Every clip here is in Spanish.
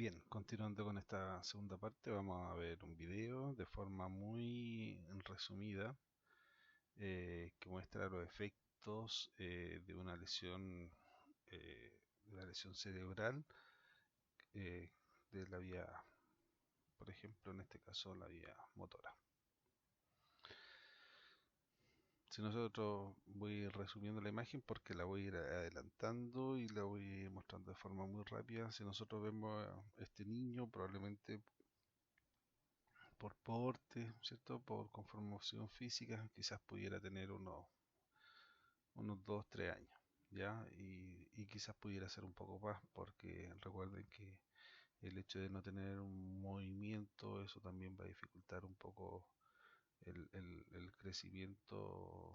Bien, continuando con esta segunda parte, vamos a ver un video de forma muy resumida que muestra los efectos de una lesión cerebral eh, de la vía, por ejemplo, en este caso, la vía motora. Si nosotros voy resumiendo la imagen porque la voy a ir adelantando y la voy a ir mostrando de forma muy rápida. Si nosotros vemos a este niño, probablemente por porte, ¿cierto? Por conformación física, quizás pudiera tener unos 2 3 años, ¿ya? Y quizás pudiera ser un poco más, porque recuerden que el hecho de no tener un movimiento, eso también va a dificultar un poco el crecimiento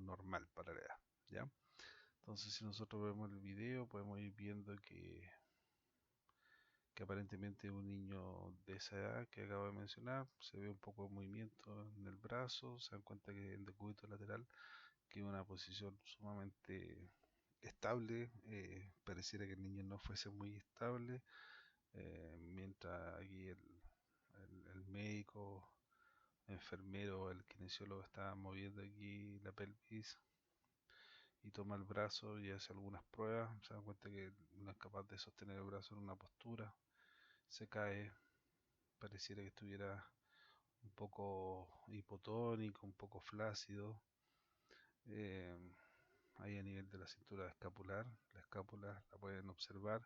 normal para la edad, ¿ya? Entonces, si nosotros vemos el video, podemos ir viendo que aparentemente un niño de esa edad que acabo de mencionar, se ve un poco de movimiento en el brazo, se dan cuenta que en el decúbito lateral que una posición sumamente estable, pareciera que el niño no fuese muy estable, mientras aquí el médico, enfermero, el kinesiólogo está moviendo aquí la pelvis y toma el brazo y hace algunas pruebas, se dan cuenta que no es capaz de sostener el brazo en una postura, se cae, pareciera que estuviera un poco hipotónico, un poco flácido. eh, Ahí a nivel de la cintura escapular, la escápula la pueden observar,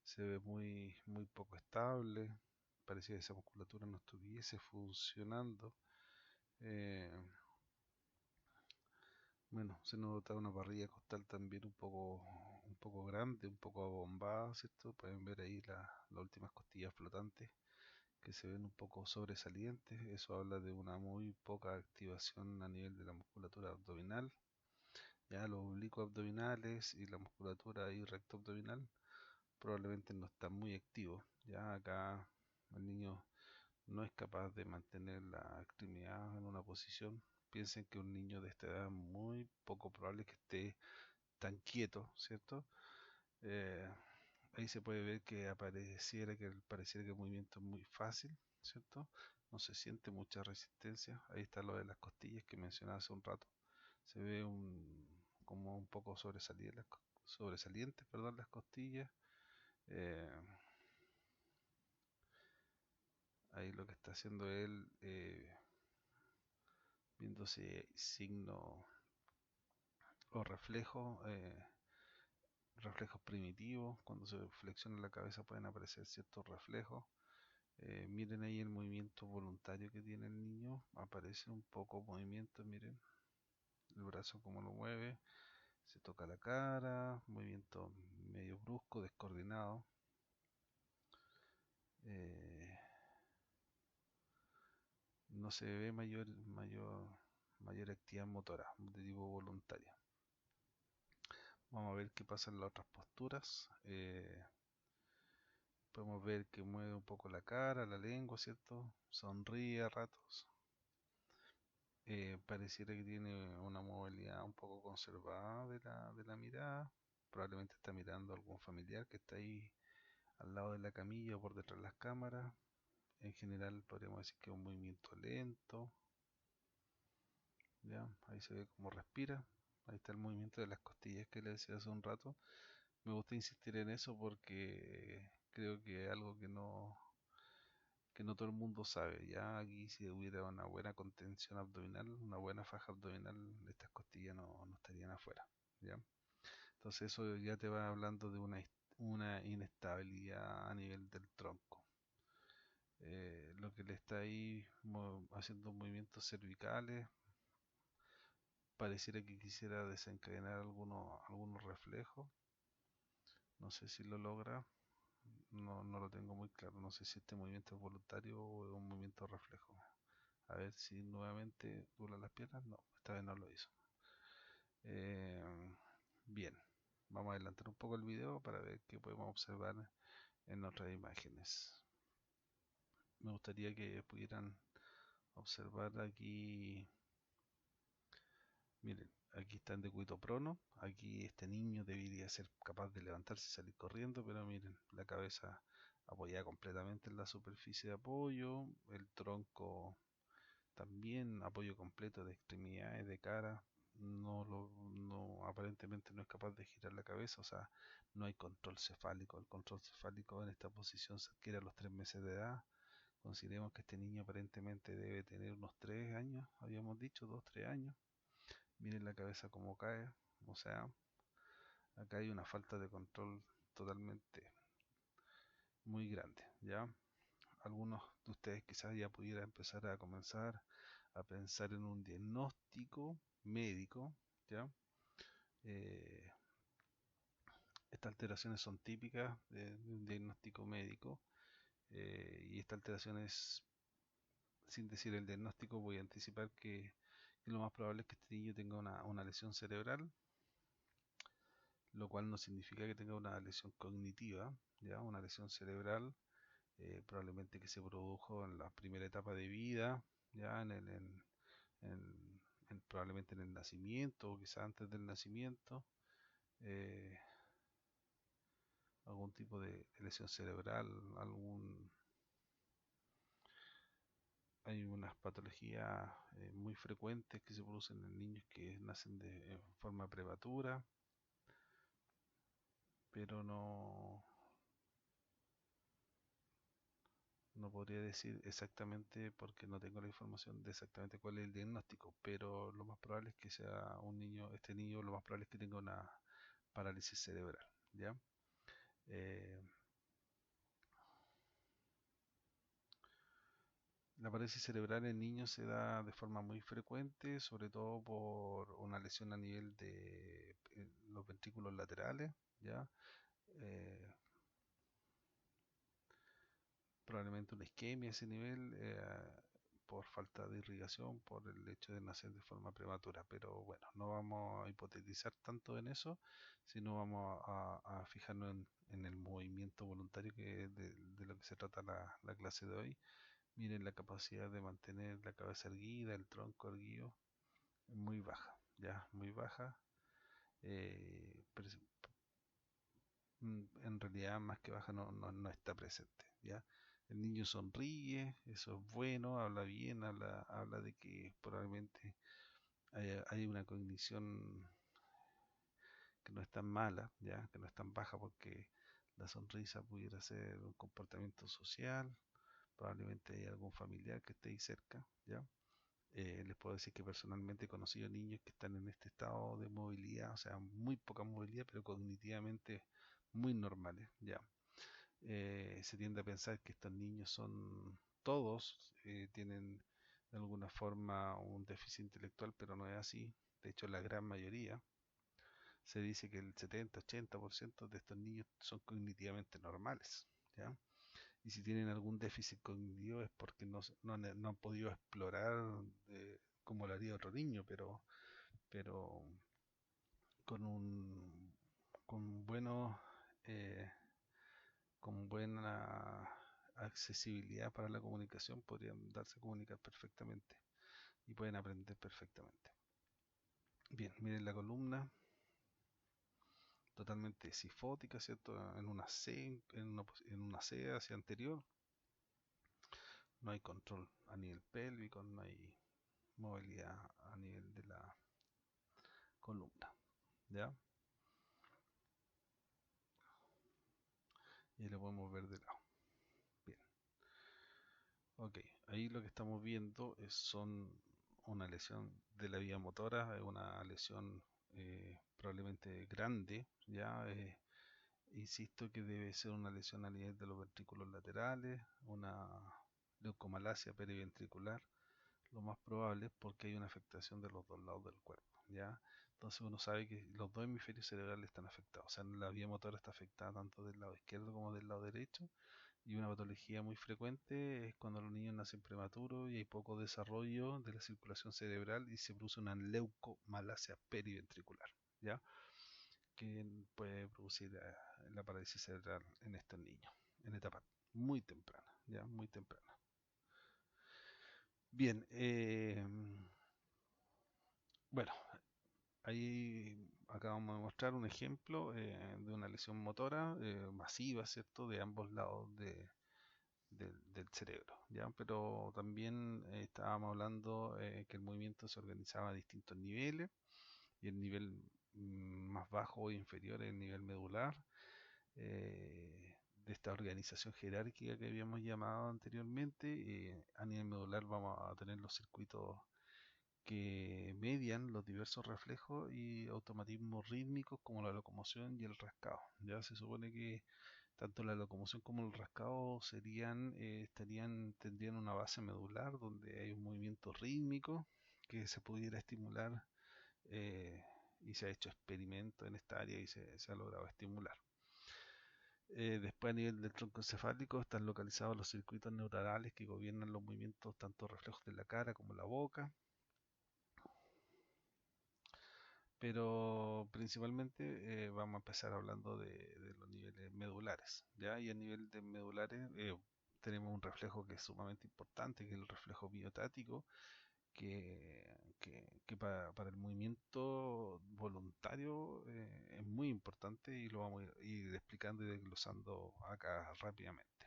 se ve muy poco estable, parecía que esa musculatura no estuviese funcionando. Eh, bueno, se nota una parrilla costal también un poco grande, un poco abombada, ¿cierto? Pueden ver ahí las últimas costillas flotantes que se ven un poco sobresalientes. Eso habla de una muy poca activación a nivel de la musculatura abdominal. Ya los oblicuos abdominales y la musculatura ahí recto abdominal probablemente no están muy activos. Ya acá el niño no es capaz de mantener la extremidad en una posición. Piensen que un niño de esta edad es muy poco probable que esté tan quieto, ¿cierto? Eh, Ahí se puede ver que pareciera que el movimiento es muy fácil, ¿cierto? No se siente mucha resistencia. Ahí está lo de las costillas que mencionaba hace un rato. Se ve como un poco sobresalientes, perdón, las costillas. Eh, Ahí lo que está haciendo él, viéndose signo o reflejos primitivos. Cuando se flexiona la cabeza pueden aparecer ciertos reflejos. Miren ahí el movimiento voluntario que tiene el niño. Aparece un poco movimiento, miren el brazo como lo mueve. Se toca la cara, movimiento medio brusco, descoordinado. Eh, no se ve mayor actividad motora de tipo voluntaria. Vamos a ver qué pasa en las otras posturas. Podemos ver que mueve un poco la cara, la lengua, ¿cierto? Sonríe a ratos. Pareciera que tiene una movilidad un poco conservada de la mirada. Probablemente está mirando a algún familiar que está ahí al lado de la camilla o por detrás de las cámaras. En general podríamos decir que es un movimiento lento. ¿Ya? Ahí se ve cómo respira. Ahí está el movimiento de las costillas que le decía hace un rato. Me gusta insistir en eso porque creo que es algo que no todo el mundo sabe. Ya aquí si hubiera una buena contención abdominal, una buena faja abdominal, estas costillas no estarían afuera. ¿Ya? Entonces eso ya te va hablando de una inestabilidad a nivel del tronco. Lo que le está ahí haciendo movimientos cervicales, pareciera que quisiera desencadenar algunos reflejos. No sé si lo logra. No lo tengo muy claro. No sé si este movimiento es voluntario o es un movimiento reflejo. A ver si nuevamente dobla las piernas. No, esta vez no lo hizo. Eh, Bien, vamos a adelantar un poco el video para ver qué podemos observar en otras imágenes. Me gustaría que pudieran observar aquí. Miren, Aquí está en decúbito prono. Aquí este niño debería ser capaz de levantarse y salir corriendo, pero miren, la cabeza apoyada completamente en la superficie de apoyo, el tronco también, apoyo completo de extremidades, de cara. Aparentemente no es capaz de girar la cabeza, o sea, no hay control cefálico. El control cefálico en esta posición se adquiere a los 3 meses de edad. Consideremos que este niño aparentemente debe tener unos 3 años, habíamos dicho, 2, 3 años. Miren la cabeza como cae, o sea, acá hay una falta de control totalmente muy grande, ¿ya? Algunos de ustedes quizás ya pudieran empezar a comenzar a pensar en un diagnóstico médico, ¿ya? Eh, Estas alteraciones son típicas de un diagnóstico médico, y estas alteraciones, sin decir el diagnóstico, voy a anticipar que lo más probable es que este niño tenga una lesión cerebral, lo cual no significa que tenga una lesión cognitiva, ¿ya? Una lesión cerebral, probablemente que se produjo en la primera etapa de vida, ya en- probablemente en el nacimiento o quizás antes del nacimiento, eh, algún tipo de lesión cerebral, hay unas patologías muy frecuentes que se producen en niños que nacen de forma prematura, pero no podría decir exactamente porque no tengo la información de exactamente cuál es el diagnóstico, pero lo más probable es que sea un niño, este niño lo más probable es que tenga una parálisis cerebral, ¿ya? Eh, la parálisis cerebral en niños se da de forma muy frecuente, sobre todo por una lesión a nivel de los ventrículos laterales, ¿ya? Eh, Probablemente una isquemia a ese nivel, por falta de irrigación, por el hecho de nacer de forma prematura. Pero bueno, no vamos a hipotetizar tanto en eso, sino vamos a fijarnos en el movimiento voluntario de lo que se trata la clase de hoy. Miren la capacidad de mantener la cabeza erguida, el tronco erguido, muy baja, ya, muy baja. En realidad más que baja no está presente, ¿ya? El niño sonríe, eso es bueno, habla bien, habla de que probablemente hay una cognición que no es tan mala, ¿ya? Que no es tan baja porque la sonrisa pudiera ser un comportamiento social, probablemente hay algún familiar que esté ahí cerca, ¿ya? Les puedo decir que personalmente he conocido niños que están en este estado de movilidad, o sea, muy poca movilidad, pero cognitivamente muy normales, ¿ya? Se tiende a pensar que estos niños son todos, tienen de alguna forma un déficit intelectual, pero no es así. De hecho, la gran mayoría, se dice que el 70-80% de estos niños son cognitivamente normales, ¿ya? Y si tienen algún déficit cognitivo es porque no han podido explorar como lo haría otro niño, pero con buenos, eh, con buena accesibilidad para la comunicación podrían darse a comunicar perfectamente y pueden aprender perfectamente. Bien, miren la columna, totalmente sifótica, ¿cierto? En una C, en una C hacia anterior, no hay control a nivel pélvico, no hay movilidad a nivel de la columna, ¿ya? Y lo podemos ver de lado. Bien, ok, ahí lo que estamos viendo son una lesión de la vía motora, una lesión probablemente grande, ya. Insisto que debe ser una lesión a nivel de los ventrículos laterales, una leucomalacia periventricular, lo más probable es porque hay una afectación de los dos lados del cuerpo, ¿ya? Entonces uno sabe que los dos hemisferios cerebrales están afectados, o sea, la vía motora está afectada tanto del lado izquierdo como del lado derecho, y una patología muy frecuente es cuando los niños nacen prematuros y hay poco desarrollo de la circulación cerebral y se produce una leucomalacia periventricular, ¿ya? Que puede producir la parálisis cerebral en estos niños, en etapa muy temprana, ¿ya? Muy temprana. Bien, bueno, ahí acá vamos a mostrar un ejemplo de una lesión motora masiva, ¿cierto? De ambos lados del cerebro, ¿ya? Pero también estábamos hablando que el movimiento se organizaba a distintos niveles y el nivel más bajo o inferior es el nivel medular. De esta organización jerárquica que habíamos llamado anteriormente, a nivel medular vamos a tener los circuitos que median los diversos reflejos y automatismos rítmicos como la locomoción y el rascado. Ya se supone que tanto la locomoción como el rascado tendrían una base medular donde hay un movimiento rítmico que se pudiera estimular eh, y se ha hecho experimentos en esta área y se ha logrado estimular. Después a nivel del tronco encefálico están localizados los circuitos neuronales que gobiernan los movimientos tanto reflejos de la cara como la boca, pero principalmente vamos a empezar hablando de los niveles medulares, ¿ya? Y a nivel de medulares tenemos un reflejo que es sumamente importante, que es el reflejo miotático, que para el movimiento voluntario es muy importante y lo vamos a ir explicando y desglosando acá rápidamente.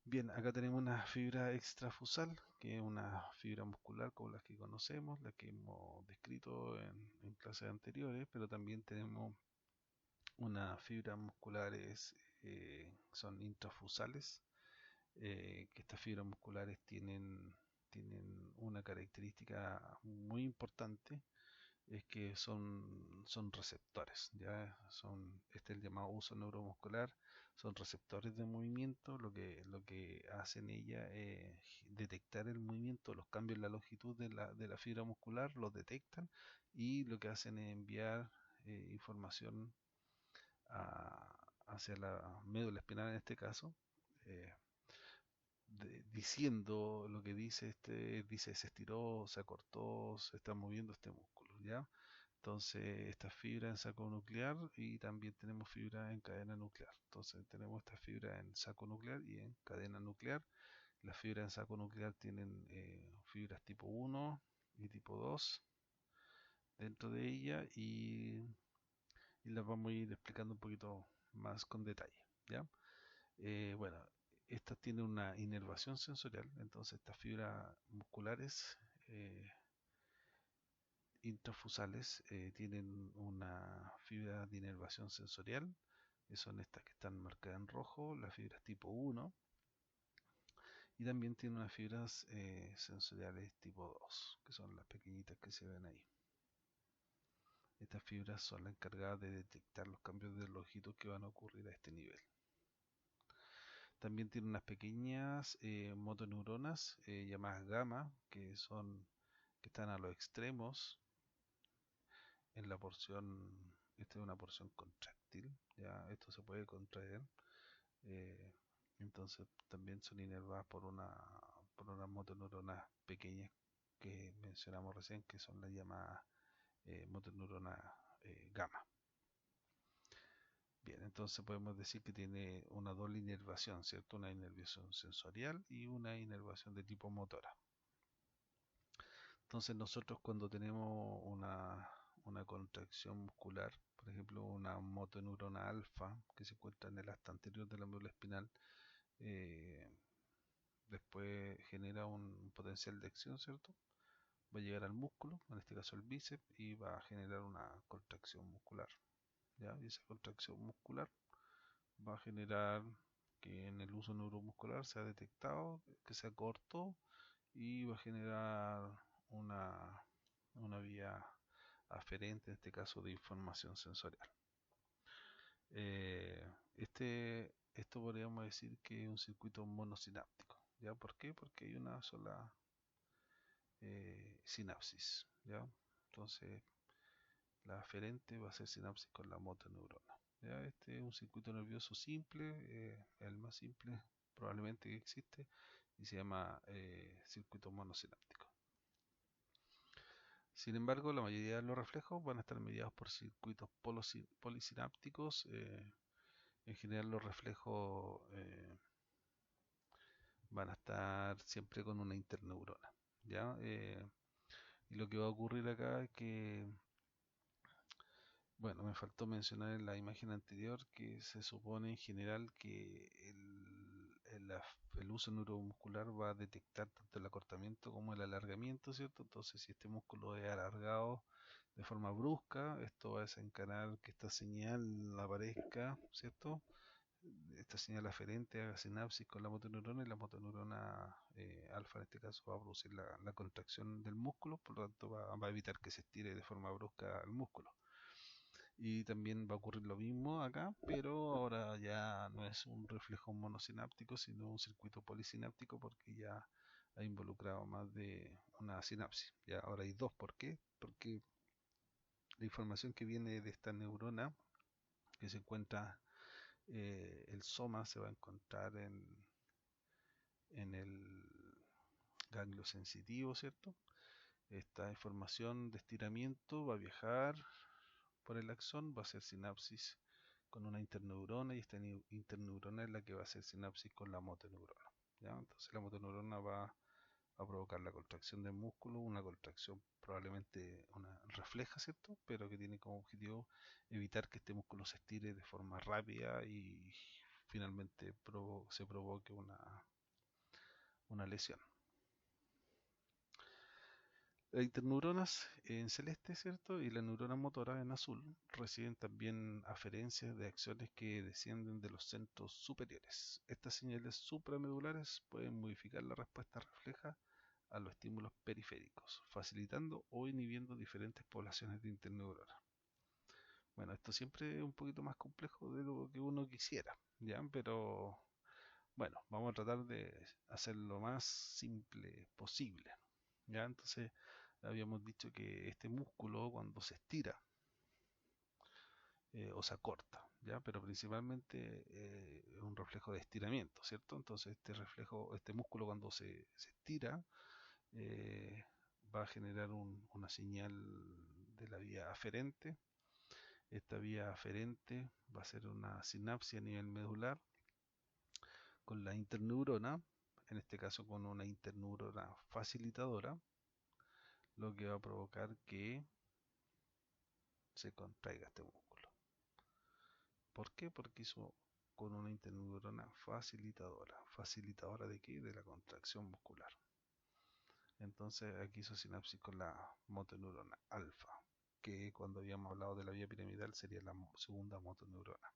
Bien, acá tenemos una fibra extrafusal, que es una fibra muscular como las que conocemos, las que hemos descrito en clases anteriores, pero también tenemos unas fibras musculares, son intrafusales, que estas fibras musculares tienen una característica muy importante, es que son receptores, ya este es el llamado uso neuromuscular, son receptores de movimiento, lo que hacen ella es detectar el movimiento, los cambios en la longitud de la fibra muscular, los detectan y lo que hacen es enviar información hacia la médula espinal en este caso, eh, diciendo lo que dice se estiró, se acortó, se está moviendo este músculo, ¿ya? Entonces, esta fibra en saco nuclear y también tenemos fibra en cadena nuclear. Entonces, tenemos esta fibra en saco nuclear y en cadena nuclear. Las fibras en saco nuclear tienen fibras tipo 1 y tipo 2 dentro de ella y las vamos a ir explicando un poquito más con detalle, ¿ya? Bueno, estas tienen una inervación sensorial, entonces estas fibras musculares intrafusales tienen una fibra de inervación sensorial, que son estas que están marcadas en rojo, las fibras tipo 1, y también tienen unas fibras sensoriales tipo 2, que son las pequeñitas que se ven ahí. Estas fibras son las encargadas de detectar los cambios de longitud que van a ocurrir a este nivel. También tiene unas pequeñas motoneuronas llamadas gamma, que están a los extremos en la porción, esta es una porción contráctil, ya esto se puede contraer, eh, entonces también son inervadas por unas motoneuronas pequeñas que mencionamos recién, que son las llamadas motoneuronas gamma. Bien, entonces podemos decir que tiene una doble inervación, ¿cierto? Una inervación sensorial y una inervación de tipo motora. Entonces nosotros cuando tenemos una contracción muscular, por ejemplo una motoneurona alfa que se encuentra en el asta anterior de la médula espinal, eh, después genera un potencial de acción, ¿cierto? Va a llegar al músculo, en este caso el bíceps, y va a generar una contracción muscular, ¿ya? Y esa contracción muscular va a generar que en el uso neuromuscular se ha detectado que se acortó y va a generar una vía aferente, en este caso de información sensorial. Esto podríamos decir que es un circuito monosináptico. ¿Ya? ¿Por qué? Porque hay una sola sinapsis. ¿Ya? Entonces, la aferente va a ser sinapsis con la motoneurona. ¿Ya? Este es un circuito nervioso simple, el más simple probablemente que existe, y se llama circuito monosináptico. Sin embargo, la mayoría de los reflejos van a estar mediados por circuitos polisinápticos. En general, los reflejos van a estar siempre con una interneurona, ¿ya? Y lo que va a ocurrir acá es que Bueno, me faltó mencionar en la imagen anterior que se supone en general que el uso neuromuscular va a detectar tanto el acortamiento como el alargamiento, ¿cierto? Entonces, si este músculo es alargado de forma brusca, esto va a desencadenar que esta señal aparezca, ¿cierto? Esta señal aferente haga sinapsis con la motoneurona y la motoneurona alfa en este caso va a producir la contracción del músculo, por lo tanto va a evitar que se estire de forma brusca el músculo. Y también va a ocurrir lo mismo acá, pero ahora ya no es un reflejo monosináptico, sino un circuito polisináptico porque ya ha involucrado más de una sinapsis. Ya ahora hay dos. ¿Por qué? Porque la información que viene de esta neurona que se encuentra, el soma se va a encontrar en el ganglio sensitivo, ¿cierto? Esta información de estiramiento va a viajar por el axón, va a hacer sinapsis con una interneurona y esta interneurona es la que va a hacer sinapsis con la motoneurona. ¿Ya? Entonces la motoneurona va a provocar la contracción del músculo, una contracción probablemente una refleja, ¿cierto? Pero que tiene como objetivo evitar que este músculo se estire de forma rápida y finalmente se provoque una lesión. Las interneuronas en celeste, ¿cierto? Y la neurona motora en azul reciben también aferencias de acciones que descienden de los centros superiores. Estas señales supramedulares pueden modificar la respuesta refleja a los estímulos periféricos, facilitando o inhibiendo diferentes poblaciones de interneuronas. Bueno, esto siempre es un poquito más complejo de lo que uno quisiera, ¿ya? Pero bueno, vamos a tratar de hacerlo lo más simple posible, ¿ya? Entonces, habíamos dicho que este músculo cuando se estira o se acorta, ¿ya? Pero principalmente es un reflejo de estiramiento, ¿cierto? Entonces este músculo cuando se estira eh, va a generar una señal de la vía aferente. Esta vía aferente va a ser una sinapsis a nivel medular con la interneurona, en este caso con una interneurona facilitadora, lo que va a provocar que se contraiga este músculo. ¿Por qué? Porque hizo con una interneurona facilitadora. ¿Facilitadora de qué? De la contracción muscular. Entonces aquí hizo sinapsis con la motoneurona alfa, que cuando habíamos hablado de la vía piramidal sería la segunda motoneurona.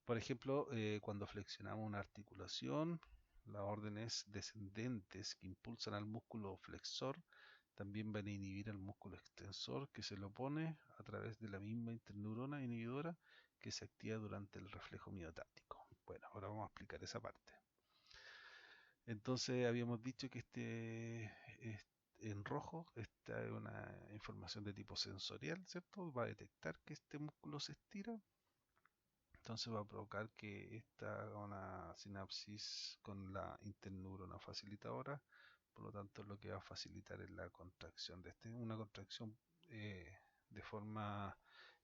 Por ejemplo, cuando flexionamos una articulación, las órdenes descendentes que impulsan al músculo flexor también van a inhibir al músculo extensor que se lo opone a través de la misma interneurona inhibidora que se activa durante el reflejo miotáctico. Bueno, ahora vamos a explicar esa parte. Entonces habíamos dicho que en rojo, esta es una información de tipo sensorial, ¿cierto? Va a detectar que este músculo se estira, entonces va a provocar que esta haga una sinapsis con la interneurona facilitadora, por lo tanto lo que va a facilitar es la contracción de una contracción de forma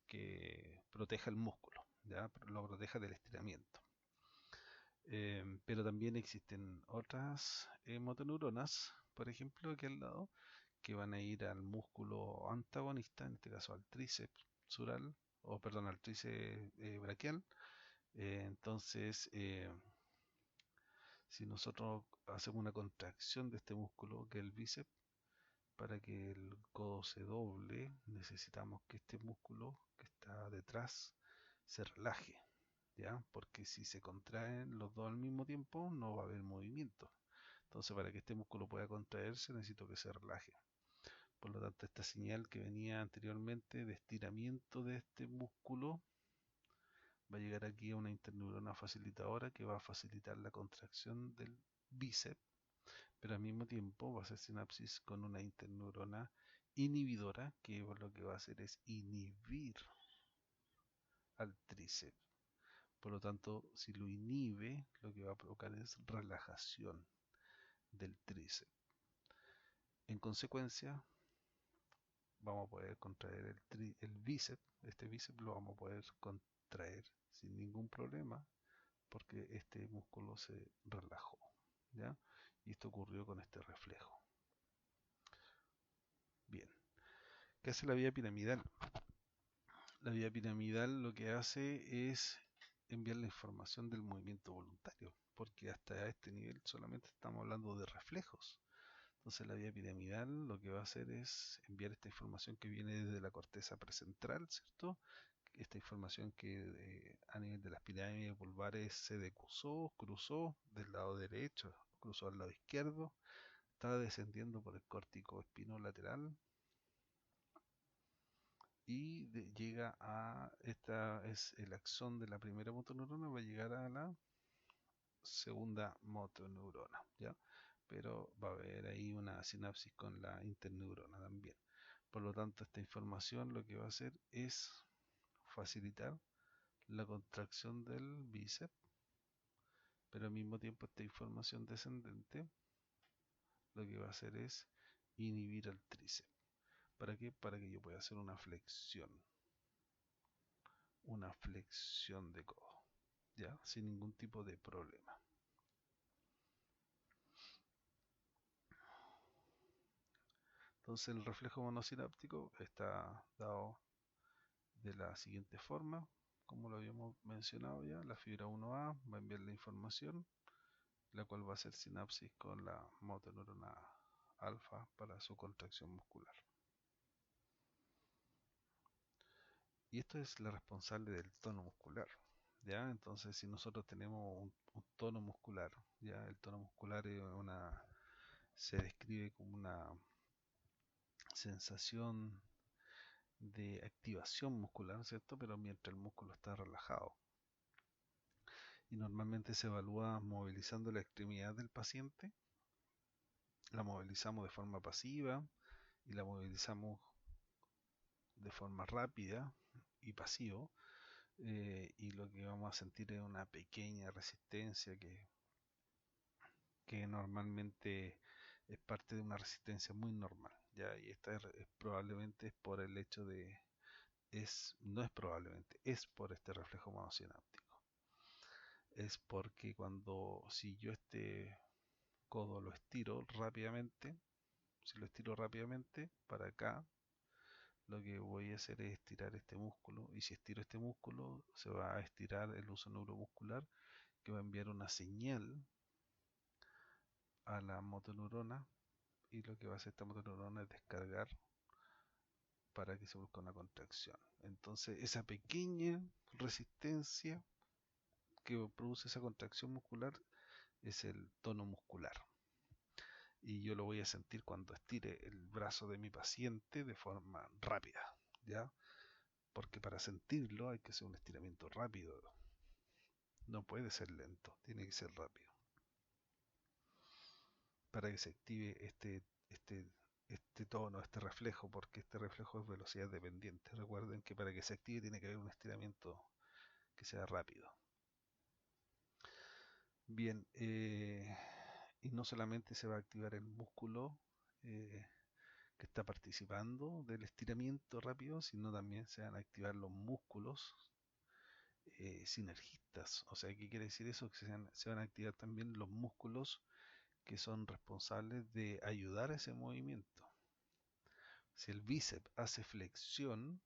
que proteja el músculo, ¿ya? Lo proteja del estiramiento. Pero también existen otras motoneuronas, por ejemplo, aquí al lado, que van a ir al músculo antagonista, en este caso al tríceps sural, o perdón, al tríceps braquial. Entonces, si nosotros hacemos una contracción de este músculo, que es el bíceps, para que el codo se doble, necesitamos que este músculo que está detrás se relaje, ¿ya? Porque si se contraen los dos al mismo tiempo, no va a haber movimiento. Entonces, para que este músculo pueda contraerse, necesito que se relaje. Por lo tanto, esta señal que venía anteriormente de estiramiento de este músculo va a llegar aquí a una interneurona facilitadora que va a facilitar la contracción del bíceps, pero al mismo tiempo va a hacer sinapsis con una interneurona inhibidora que lo que va a hacer es inhibir al tríceps. Por lo tanto, si lo inhibe, lo que va a provocar es relajación del tríceps. En consecuencia, vamos a poder contraer el bíceps. Este bíceps lo vamos a poder contraer sin ningún problema porque este músculo se relajó, ¿ya? Y esto ocurrió con este reflejo. Bien, ¿qué hace la vía piramidal? La vía piramidal lo que hace es enviar la información del movimiento voluntario, porque hasta este nivel solamente estamos hablando de reflejos. Entonces la vía piramidal lo que va a hacer es enviar esta información que viene desde la corteza prefrontal, ¿cierto? Esta información que a nivel de las pirámides vulvares se decusó, cruzó del lado derecho, cruzó al lado izquierdo, está descendiendo por el córtico espinolateral y llega a, esta es el axón de la primera motoneurona, va a llegar a la segunda motoneurona, ¿ya? Pero va a haber ahí una sinapsis con la interneurona también. Por lo tanto, esta información lo que va a hacer es facilitar la contracción del bíceps, pero al mismo tiempo esta información descendente lo que va a hacer es inhibir al tríceps. ¿Para qué? Para que yo pueda hacer una flexión de codo, ¿ya? Sin ningún tipo de problema. Entonces el reflejo monosináptico está dado de la siguiente forma, como lo habíamos mencionado ya, la fibra 1A va a enviar la información, la cual va a hacer sinapsis con la motoneurona alfa para su contracción muscular. Y esto es la responsable del tono muscular, ¿ya? Entonces, si nosotros tenemos un tono muscular, ¿ya? El tono muscular se describe como una sensación de activación muscular, ¿cierto? Pero mientras el músculo está relajado. Y normalmente se evalúa movilizando la extremidad del paciente, la movilizamos de forma pasiva y la movilizamos de forma rápida y pasivo, y lo que vamos a sentir es una pequeña resistencia que normalmente es parte de una resistencia muy normal, ¿ya? Y esta probablemente es por el hecho de, no es probablemente, es por este reflejo monosináptico. Es porque si yo este codo lo estiro rápidamente, si lo estiro rápidamente para acá, lo que voy a hacer es estirar este músculo, y si estiro este músculo se va a estirar el uso neuromuscular, que va a enviar una señal a la motoneurona, y lo que va a hacer esta motoneurona es descargar para que se busque una contracción. Entonces esa pequeña resistencia que produce esa contracción muscular es el tono muscular, y yo lo voy a sentir cuando estire el brazo de mi paciente de forma rápida, ¿ya? Porque para sentirlo hay que hacer un estiramiento rápido, no puede ser lento, tiene que ser rápido para que se active este tono, este reflejo, porque este reflejo es velocidad dependiente. Recuerden que para que se active tiene que haber un estiramiento que sea rápido. Bien, y no solamente se va a activar el músculo que está participando del estiramiento rápido, sino también se van a activar los músculos sinergistas. O sea, ¿qué quiere decir eso? Que se van a activar también los músculos que son responsables de ayudar a ese movimiento. Si el bíceps hace flexión,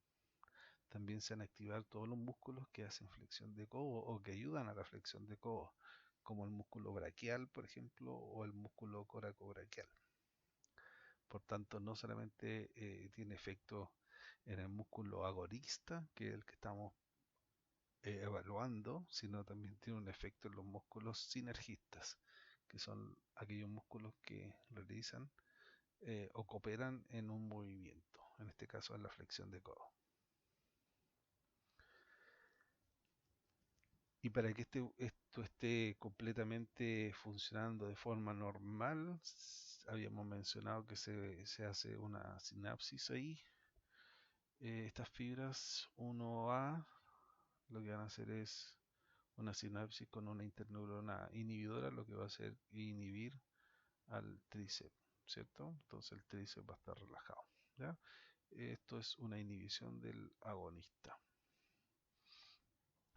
también se van a activar todos los músculos que hacen flexión de codo o que ayudan a la flexión de codo, como el músculo braquial, por ejemplo, o el músculo coracobraquial. Por tanto, no solamente tiene efecto en el músculo agonista, que es el que estamos evaluando, sino también tiene un efecto en los músculos sinergistas, que son aquellos músculos que realizan o cooperan en un movimiento, en este caso en la flexión de codo. Y para que esto esté completamente funcionando de forma normal, habíamos mencionado que se hace una sinapsis ahí. Estas fibras 1A lo que van a hacer es una sinapsis con una interneurona inhibidora, lo que va a hacer inhibir al tríceps, ¿cierto? Entonces el tríceps va a estar relajado, ¿ya? Esto es una inhibición del agonista,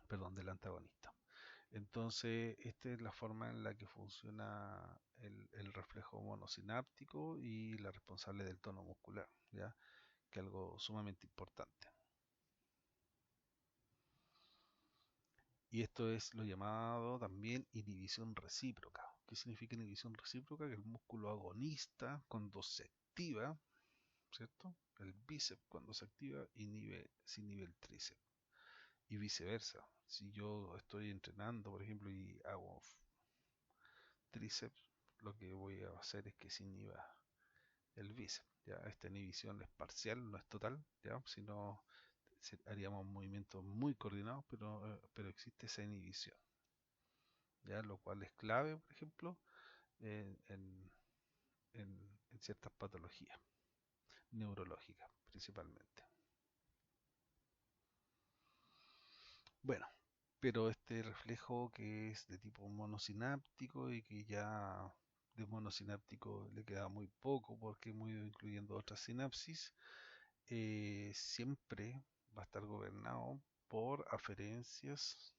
perdón, del antagonista. Entonces, esta es la forma en la que funciona el reflejo monosináptico y la responsable del tono muscular, ¿ya? Que es algo sumamente importante. Y esto es lo llamado también inhibición recíproca. ¿Qué significa inhibición recíproca? Que el músculo agonista, cuando se activa, ¿cierto? El bíceps cuando se activa se inhibe el tríceps. Y viceversa. Si yo estoy entrenando, por ejemplo, y hago tríceps, lo que voy a hacer es que se inhiba el bíceps. ¿Ya? Esta inhibición es parcial, no es total, ¿ya? Sino haríamos movimientos muy coordinados, pero existe esa inhibición, ¿ya? Lo cual es clave, por ejemplo, en, en- en ciertas patologías neurológicas principalmente. Bueno, pero este reflejo que es de tipo monosináptico y que ya de monosináptico le queda muy poco porque hemos ido incluyendo otras sinapsis, siempre va a estar gobernado por aferencias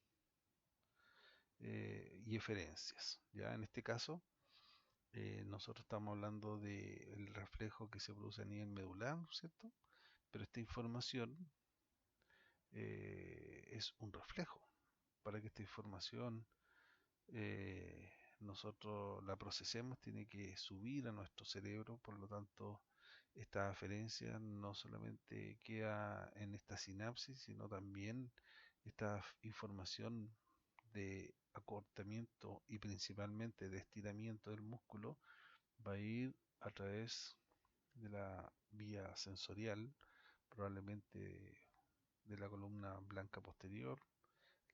y eferencias. Ya en este caso, nosotros estamos hablando del reflejo que se produce a nivel medular, ¿cierto? Pero esta información es un reflejo. Para que esta información nosotros la procesemos, tiene que subir a nuestro cerebro, por lo tanto, esta aferencia no solamente queda en esta sinapsis, sino también esta información de acortamiento y principalmente de estiramiento del músculo va a ir a través de la vía sensorial, probablemente de la columna blanca posterior,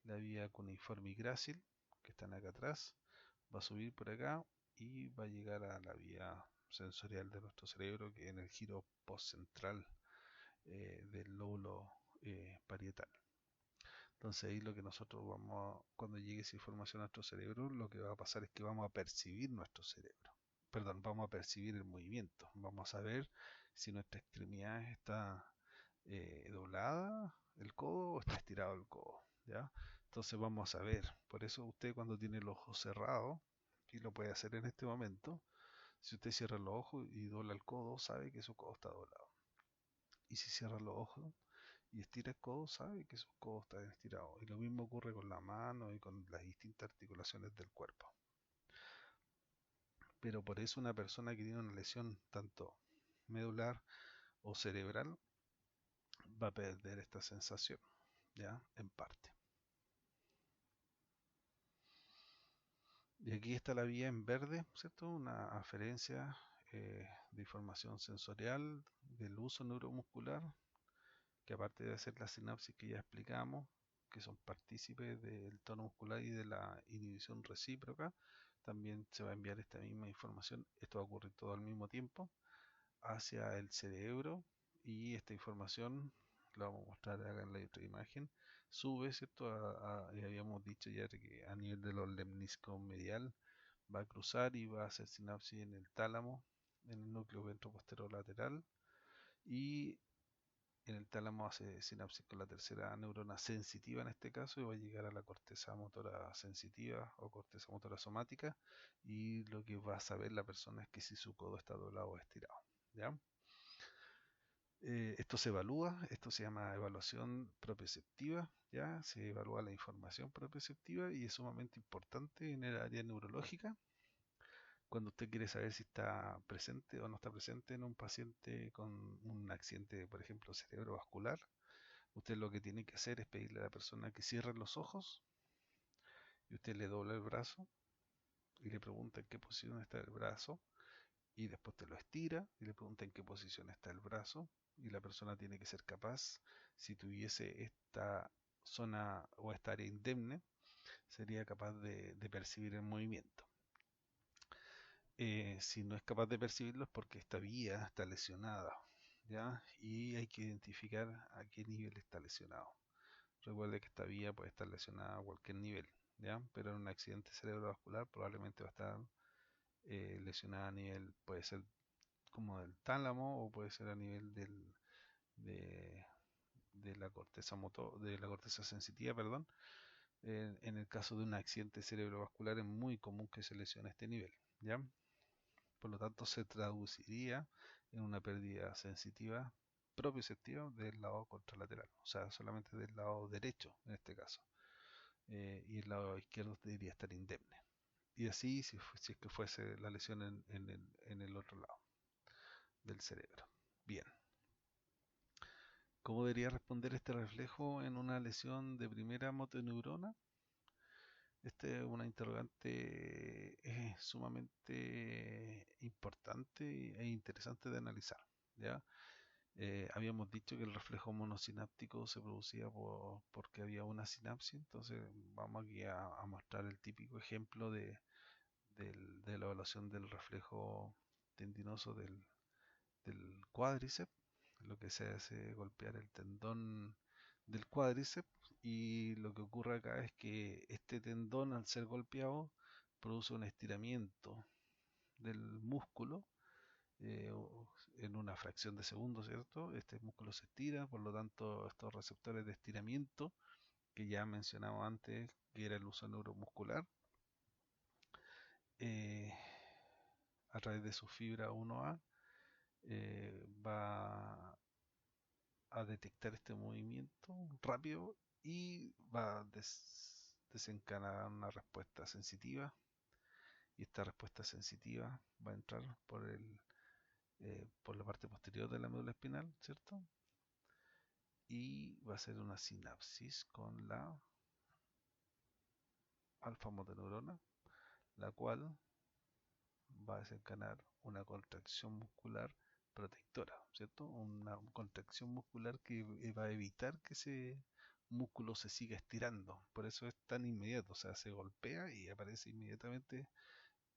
la vía cuneiforme y grácil, que están acá atrás, va a subir por acá y va a llegar a la vía sensorial de nuestro cerebro, que en el giro postcentral del lóbulo parietal. Entonces ahí lo que nosotros cuando llegue esa información a nuestro cerebro, lo que va a pasar es que vamos a percibir nuestro cerebro. Perdón, vamos a percibir el movimiento. Vamos a ver si nuestra extremidad está doblada, el codo, o está estirado el codo, ¿ya? Entonces vamos a ver. Por eso usted cuando tiene el ojo cerrado, y lo puede hacer en este momento, si usted cierra los ojos y dobla el codo, sabe que su codo está doblado. Y si cierra los ojos y estira el codo, sabe que sus codos están estirados. Y lo mismo ocurre con la mano y con las distintas articulaciones del cuerpo. Pero por eso una persona que tiene una lesión tanto medular o cerebral va a perder esta sensación, ¿ya? En parte. Y aquí está la vía en verde, ¿cierto? Una aferencia de información sensorial del uso neuromuscular, que aparte de hacer la sinapsis que ya explicamos, que son partícipes del tono muscular y de la inhibición recíproca, también se va a enviar esta misma información, esto va a ocurrir todo al mismo tiempo, hacia el cerebro, y esta información, la vamos a mostrar acá en la otra imagen, sube, ¿cierto? Y habíamos dicho ya que a nivel de los lemniscos medial va a cruzar y va a hacer sinapsis en el tálamo, en el núcleo ventroposterolateral, y en el tálamo hace sinapsis con la tercera neurona sensitiva en este caso, y va a llegar a la corteza motora sensitiva o corteza motora somática, y lo que va a saber la persona es que si su codo está doblado o estirado, ¿ya? Esto se evalúa, esto se llama evaluación proprioceptiva, ¿ya? Se evalúa la información proprioceptiva y es sumamente importante en el área neurológica cuando usted quiere saber si está presente o no está presente en un paciente con un accidente, por ejemplo, cerebrovascular. Usted lo que tiene que hacer es pedirle a la persona que cierre los ojos y usted le dobla el brazo y le pregunta en qué posición está el brazo, y después te lo estira y le pregunta en qué posición está el brazo, y la persona tiene que ser capaz, si tuviese esta zona o esta área indemne, sería capaz de percibir el movimiento. Si no es capaz de percibirlo es porque esta vía está lesionada, ¿ya? Y hay que identificar a qué nivel está lesionado. Recuerde que esta vía puede estar lesionada a cualquier nivel, ¿ya? Pero en un accidente cerebrovascular probablemente va a estar lesionada a nivel, puede ser como del tálamo, o puede ser a nivel de, de la corteza motor, de la corteza sensitiva, perdón. En el caso de un accidente cerebrovascular es muy común que se lesione este nivel, ¿ya? Por lo tanto, se traduciría en una pérdida sensitiva propioceptiva del lado contralateral, o sea, solamente del lado derecho en este caso. y el lado izquierdo debería estar indemne. Y así si es que fuese la lesión en el otro lado del cerebro. Bien. ¿Cómo debería responder este reflejo en una lesión de primera motoneurona? Este es una interrogante sumamente importante e interesante de analizar, ¿ya? Habíamos dicho que el reflejo monosináptico se producía porque había una sinapsis, entonces vamos aquí a mostrar el típico ejemplo de la evaluación del reflejo tendinoso del cuádriceps. Lo que se hace es golpear el tendón del cuádriceps y lo que ocurre acá es que este tendón al ser golpeado produce un estiramiento del músculo eh, en una fracción de segundo, ¿cierto? Este músculo se estira, por lo tanto estos receptores de estiramiento que ya mencionaba antes, que era el uso neuromuscular, eh, a través de su fibra 1A, va a detectar este movimiento rápido y va a desencadenar una respuesta sensitiva, y esta respuesta sensitiva va a entrar por la parte posterior de la médula espinal, ¿cierto? Y va a ser una sinapsis con la alfa motoneurona, la cual va a desencadenar una contracción muscular protectora, ¿cierto? Una contracción muscular que va a evitar que ese músculo se siga estirando. Por eso es tan inmediato, o sea, se golpea y aparece inmediatamente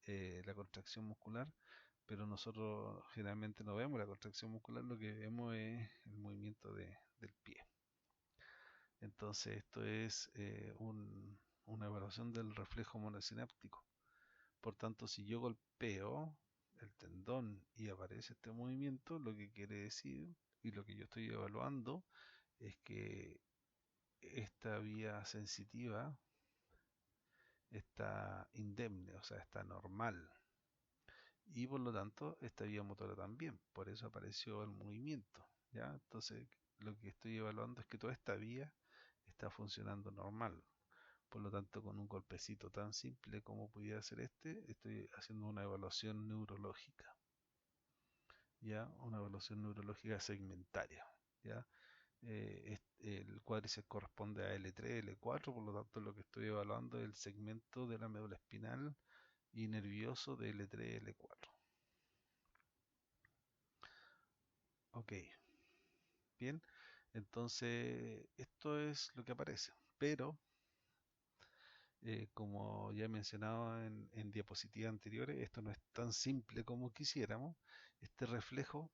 la contracción muscular, pero nosotros generalmente no vemos la contracción muscular, lo que vemos es el movimiento del pie. Entonces esto es una evaluación del reflejo monosináptico. Por tanto, si yo golpeo el tendón y aparece este movimiento, lo que quiere decir y lo que yo estoy evaluando es que esta vía sensitiva está indemne, o sea, está normal. Y por lo tanto, esta vía motora también. Por eso apareció el movimiento, ¿ya? Entonces, lo que estoy evaluando es que toda esta vía está funcionando normal. Por lo tanto, con un golpecito tan simple como pudiera ser este, estoy haciendo una evaluación neurológica, ¿ya? Una evaluación neurológica segmentaria, ¿ya? El cuádriceps corresponde a L3, L4, por lo tanto lo que estoy evaluando es el segmento de la médula espinal y nervioso de L3, L4. Ok, bien, entonces esto es lo que aparece, pero como ya he mencionado en diapositivas anteriores, esto no es tan simple como quisiéramos. Este reflejo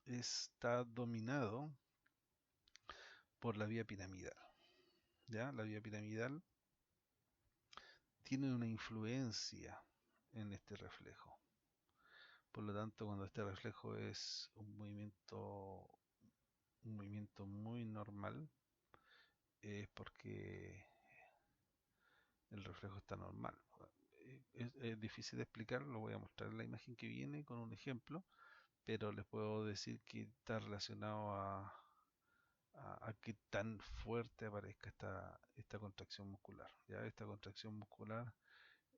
está dominado por la vía piramidal, ¿ya? La vía piramidal tiene una influencia en este reflejo. Por lo tanto, cuando este reflejo es un movimiento muy normal, es porque el reflejo está normal. Es difícil de explicar, lo voy a mostrar en la imagen que viene con un ejemplo, pero les puedo decir que está relacionado a qué tan fuerte aparezca esta contracción muscular. ¿Ya? Esta contracción muscular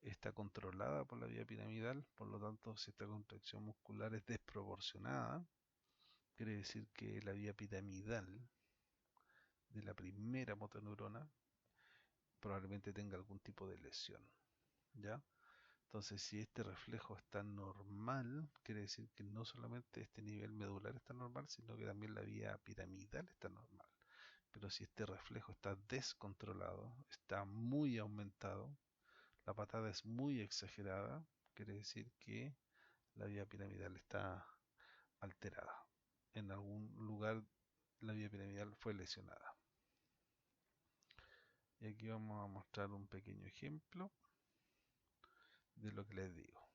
está controlada por la vía piramidal, por lo tanto, si esta contracción muscular es desproporcionada, quiere decir que la vía piramidal de la primera motoneurona probablemente tenga algún tipo de lesión, ¿ya? Entonces, si este reflejo está normal, quiere decir que no solamente este nivel medular está normal, sino que también la vía piramidal está normal. Pero si este reflejo está descontrolado, está muy aumentado, la patada es muy exagerada, quiere decir que la vía piramidal está alterada. En algún lugar la vía piramidal fue lesionada. Y aquí vamos a mostrar un pequeño ejemplo de lo que les digo.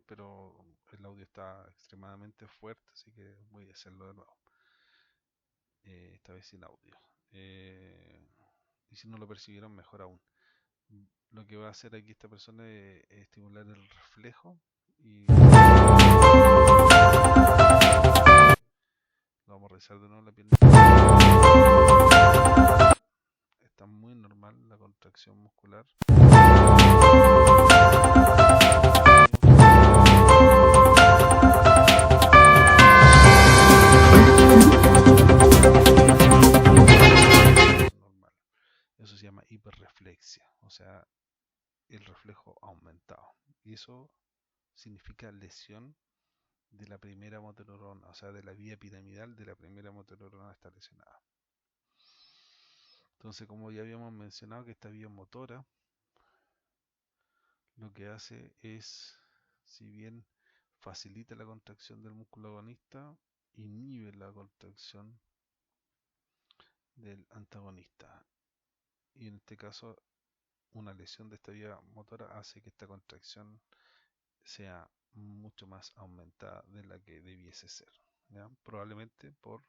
Pero el audio está extremadamente fuerte, así que voy a hacerlo de nuevo. Esta vez sin audio. Y si no lo percibieron, mejor aún. Lo que va a hacer aquí esta persona es estimular el reflejo y lo vamos a revisar de nuevo la piel. Está muy normal la contracción muscular. Normal. Eso se llama hiperreflexia, o sea, el reflejo aumentado. Y eso significa lesión de la primera motoneurona, o sea, de la vía piramidal de la primera motoneurona está lesionada. Entonces, como ya habíamos mencionado que esta vía motora lo que hace es, si bien facilita la contracción del músculo agonista, inhibe la contracción del antagonista. Y en este caso, una lesión de esta vía motora hace que esta contracción sea mucho más aumentada de la que debiese ser, ¿ya? Probablemente por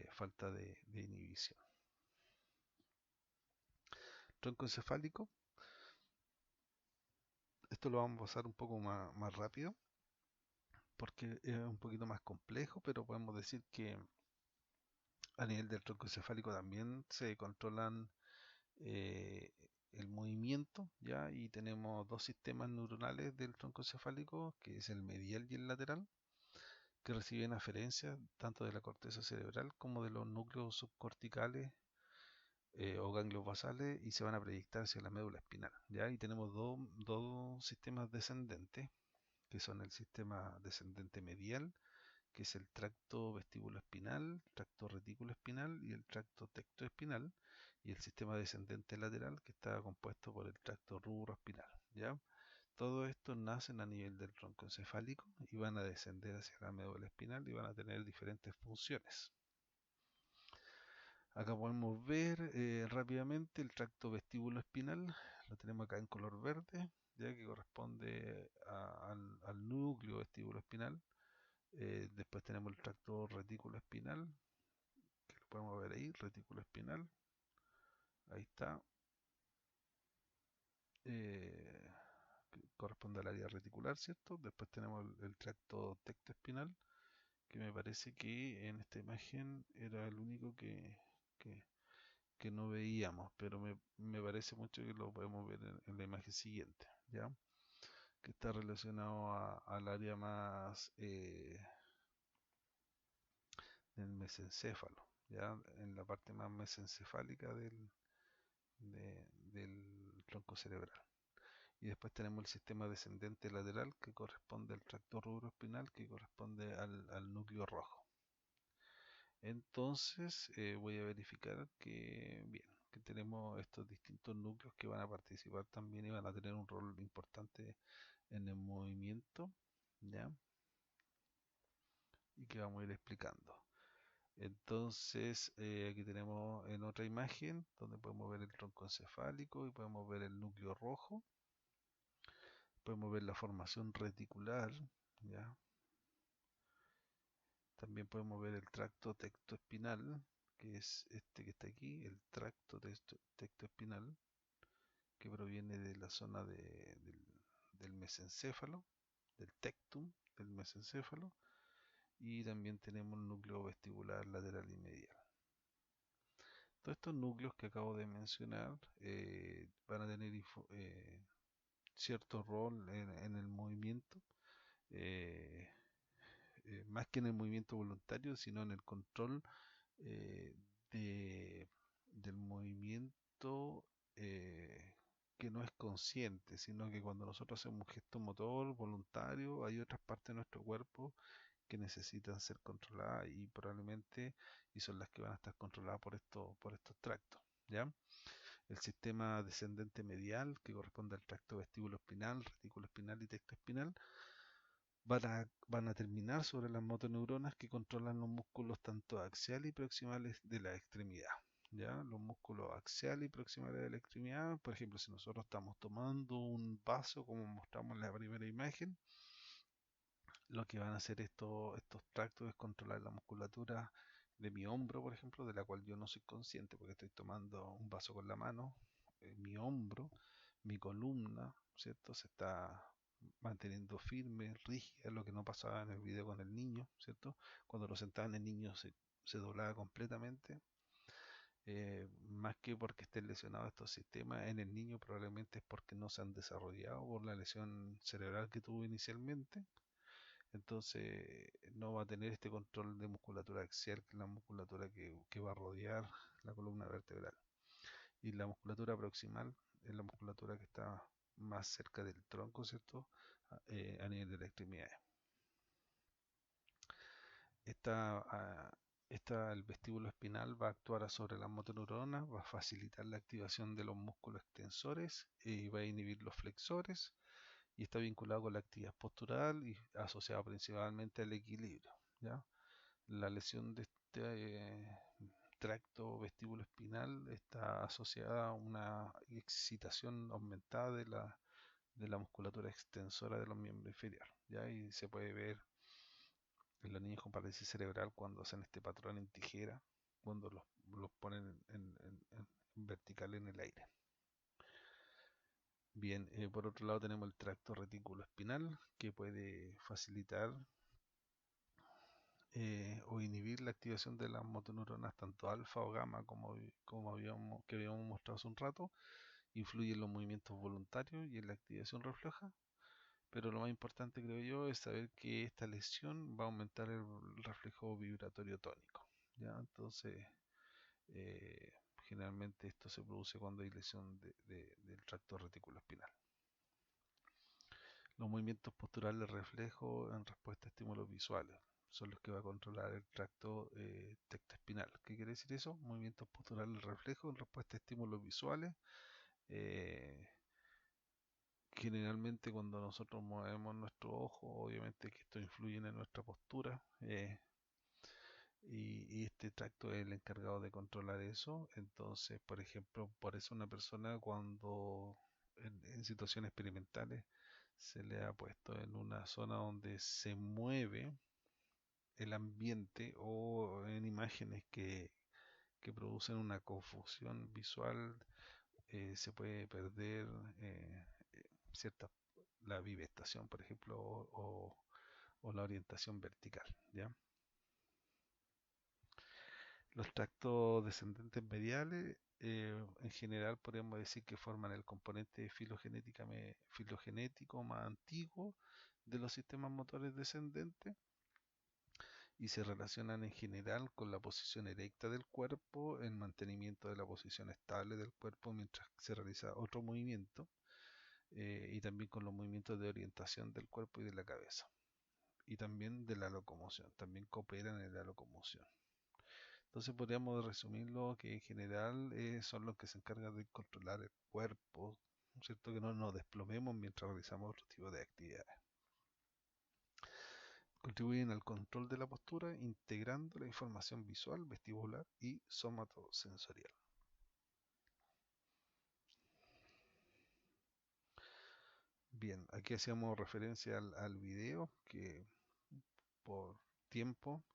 falta de inhibición. Tronco encefálico, esto lo vamos a pasar un poco más rápido porque es un poquito más complejo, pero podemos decir que a nivel del tronco encefálico también se controlan eh, el movimiento, ¿ya? Y tenemos dos sistemas neuronales del tronco encefálico, que es el medial y el lateral, que reciben aferencias tanto de la corteza cerebral como de los núcleos subcorticales o ganglios basales y se van a proyectar hacia la médula espinal, ¿ya? Y tenemos dos sistemas descendentes, que son el sistema descendente medial, que es el tracto vestíbulo-espinal, tracto retículo-espinal y el tracto tectoespinal, y el sistema descendente lateral, que está compuesto por el tracto rubroespinal, ¿ya? Todo esto nacen a nivel del tronco encefálico y van a descender hacia la médula espinal y van a tener diferentes funciones. Acá podemos ver rápidamente el tracto vestíbulo espinal, lo tenemos acá en color verde, ya que corresponde al núcleo vestíbulo espinal. Después tenemos el tracto retículo espinal, que lo podemos ver ahí, retículo espinal, ahí está, eh, que corresponde al área reticular, ¿cierto? Después tenemos el tracto tectoespinal, que me parece que en esta imagen era el único que, que no veíamos, pero me parece mucho que lo podemos ver en la imagen siguiente, ¿ya? Que está relacionado al área más del mesencéfalo, ¿ya? En la parte más mesencefálica del tronco cerebral. Y después tenemos el sistema descendente lateral que corresponde al tracto rubroespinal, que corresponde al núcleo rojo. Entonces voy a verificar que, bien, que tenemos estos distintos núcleos que van a participar también y van a tener un rol importante en el movimiento, ¿ya? Y que vamos a ir explicando. Entonces aquí tenemos en otra imagen donde podemos ver el tronco encefálico y podemos ver el núcleo rojo, podemos ver la formación reticular, ¿ya? También podemos ver el tracto tectoespinal, que es este que está aquí, el tracto tectoespinal, que proviene de la zona del mesencéfalo, del tectum del mesencéfalo, y también tenemos el núcleo vestibular lateral y medial. Todos estos núcleos que acabo de mencionar van a tener cierto rol en el movimiento, eh, más que en el movimiento voluntario, sino en el control eh, de, del movimiento que no es consciente, sino que cuando nosotros hacemos un gesto motor voluntario, hay otras partes de nuestro cuerpo que necesitan ser controladas y probablemente y son las que van a estar controladas por estos tractos, ¿ya? El sistema descendente medial, que corresponde al tracto vestíbulo espinal, retículo espinal y tecto espinal, van a terminar sobre las motoneuronas que controlan los músculos tanto axiales y proximales de la extremidad. ¿Ya? Los músculos axiales y proximales de la extremidad, por ejemplo, si nosotros estamos tomando un vaso, como mostramos en la primera imagen, lo que van a hacer estos tractos es controlar la musculatura de mi hombro, por ejemplo, de la cual yo no soy consciente porque estoy tomando un vaso con la mano, mi hombro, mi columna, ¿cierto? Se está manteniendo firme, rígida, lo que no pasaba en el video con el niño, ¿cierto? Cuando lo sentaban el niño se doblaba completamente. Más que porque estén lesionados estos sistemas, en el niño probablemente es porque no se han desarrollado por la lesión cerebral que tuvo inicialmente. Entonces no va a tener este control de musculatura axial, que es la musculatura que va a rodear la columna vertebral. Y la musculatura proximal es la musculatura que está más cerca del tronco, ¿cierto? A nivel de la extremidad. El vestíbulo espinal va a actuar sobre las motoneuronas, va a facilitar la activación de los músculos extensores y va a inhibir los flexores, y está vinculado con la actividad postural y asociado principalmente al equilibrio, ¿ya? La lesión de este tracto vestíbulo espinal está asociada a una excitación aumentada de la musculatura extensora de los miembros inferiores, ¿ya? Y se puede ver en los niños con parálisis cerebral cuando hacen este patrón en tijera, cuando los ponen en vertical en el aire. Bien, por otro lado tenemos el tracto retículo espinal, que puede facilitar o inhibir la activación de las motoneuronas tanto alfa o gamma como habíamos mostrado hace un rato. Influye en los movimientos voluntarios y en la activación refleja, pero lo más importante, creo yo, es saber que esta lesión va a aumentar el reflejo vibratorio tónico, ¿ya? Entonces, eh, generalmente esto se produce cuando hay lesión del tracto reticuloespinal. Los movimientos posturales reflejo en respuesta a estímulos visuales son los que va a controlar el tracto tectoespinal. ¿Qué quiere decir eso? Movimientos posturales reflejo en respuesta a estímulos visuales. Eh, Generalmente cuando nosotros movemos nuestro ojo, obviamente que esto influye en nuestra postura, y este tracto es el encargado de controlar eso. Entonces, por ejemplo, por eso una persona cuando en situaciones experimentales se le ha puesto en una zona donde se mueve el ambiente o en imágenes que producen una confusión visual, se puede perder cierta la bivestación, por ejemplo, o la orientación vertical, ¿ya? Los tractos descendentes mediales, en general podríamos decir que forman el componente filogenético más antiguo de los sistemas motores descendentes y se relacionan en general con la posición erecta del cuerpo, el mantenimiento de la posición estable del cuerpo mientras se realiza otro movimiento, y también con los movimientos de orientación del cuerpo y de la cabeza, y también de la locomoción, también cooperan en la locomoción. Entonces podríamos resumirlo que en general son los que se encargan de controlar el cuerpo, ¿no es cierto? Que no nos desplomemos mientras realizamos otro tipo de actividades. Contribuyen al control de la postura integrando la información visual, vestibular y somatosensorial. Bien, aquí hacíamos referencia al video que por tiempo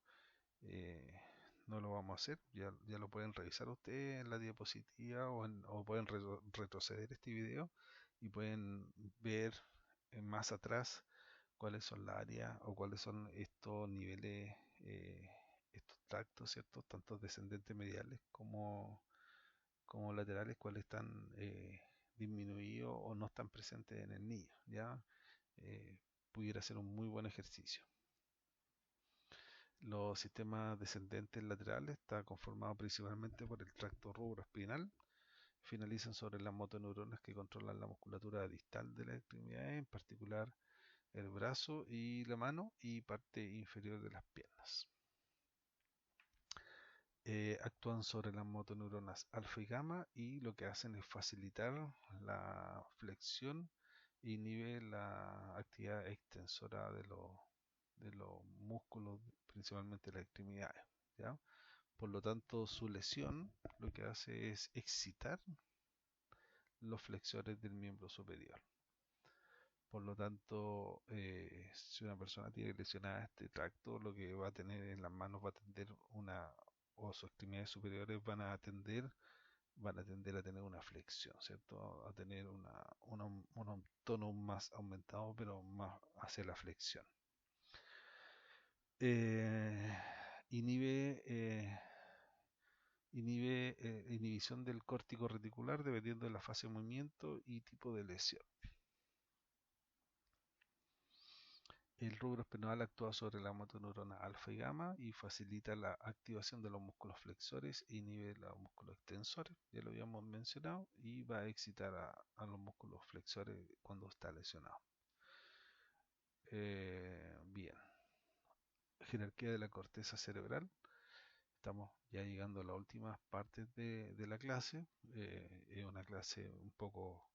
eh, no lo vamos a hacer, ya lo pueden revisar ustedes en la diapositiva o pueden retroceder este video y pueden ver más atrás cuáles son las áreas o cuáles son estos niveles, estos tractos, ¿cierto? Tanto descendentes mediales como laterales, cuáles están disminuidos o no están presentes en el niño, ¿ya? Eh, Pudiera ser un muy buen ejercicio. Los sistemas descendentes laterales están conformados principalmente por el tracto rubroespinal. Finalizan sobre las motoneuronas que controlan la musculatura distal de la extremidad, en particular el brazo y la mano y parte inferior de las piernas. Actúan sobre las motoneuronas alfa y gamma y lo que hacen es facilitar la flexión e inhibe la actividad extensora de los músculos, principalmente las extremidades, ¿ya? Por lo tanto, su lesión lo que hace es excitar los flexores del miembro superior. Por lo tanto, si una persona tiene lesionada este tracto, lo que va a tener en las manos va a tender o sus extremidades superiores van a tender van a tender a tener una flexión, ¿cierto? A tener un tono más aumentado, pero más hacia la flexión. Eh, inhibe inhibición del córtico reticular dependiendo de la fase de movimiento y tipo de lesión. El rubro espinal actúa sobre la motoneurona alfa y gamma y facilita la activación de los músculos flexores e inhibe los músculos extensores, ya lo habíamos mencionado, y va a excitar a los músculos flexores cuando está lesionado. Bien, jerarquía de la corteza cerebral. Estamos ya llegando a las últimas partes de la clase. Es una clase un poco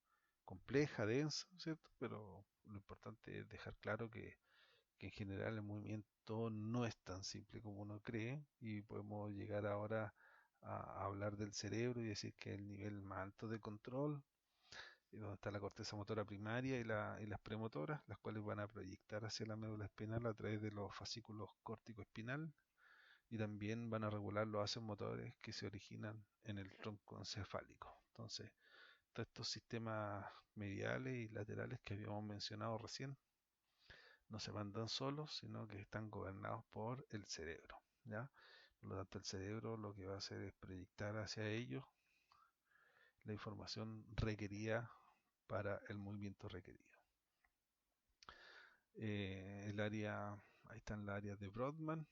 compleja, densa, ¿cierto? Pero lo importante es dejar claro que en general el movimiento no es tan simple como uno cree y podemos llegar ahora a hablar del cerebro y decir que es el nivel más alto de control, donde está la corteza motora primaria y las premotoras, las cuales van a proyectar hacia la médula espinal a través de los fascículos córtico-espinal y también van a regular los haces motores que se originan en el tronco encefálico. Entonces, todos estos sistemas mediales y laterales que habíamos mencionado recién no se mandan solos, sino que están gobernados por el cerebro, ¿ya? Por lo tanto, el cerebro lo que va a hacer es proyectar hacia ellos la información requerida para el movimiento requerido. El área, ahí están las áreas de Brodmann,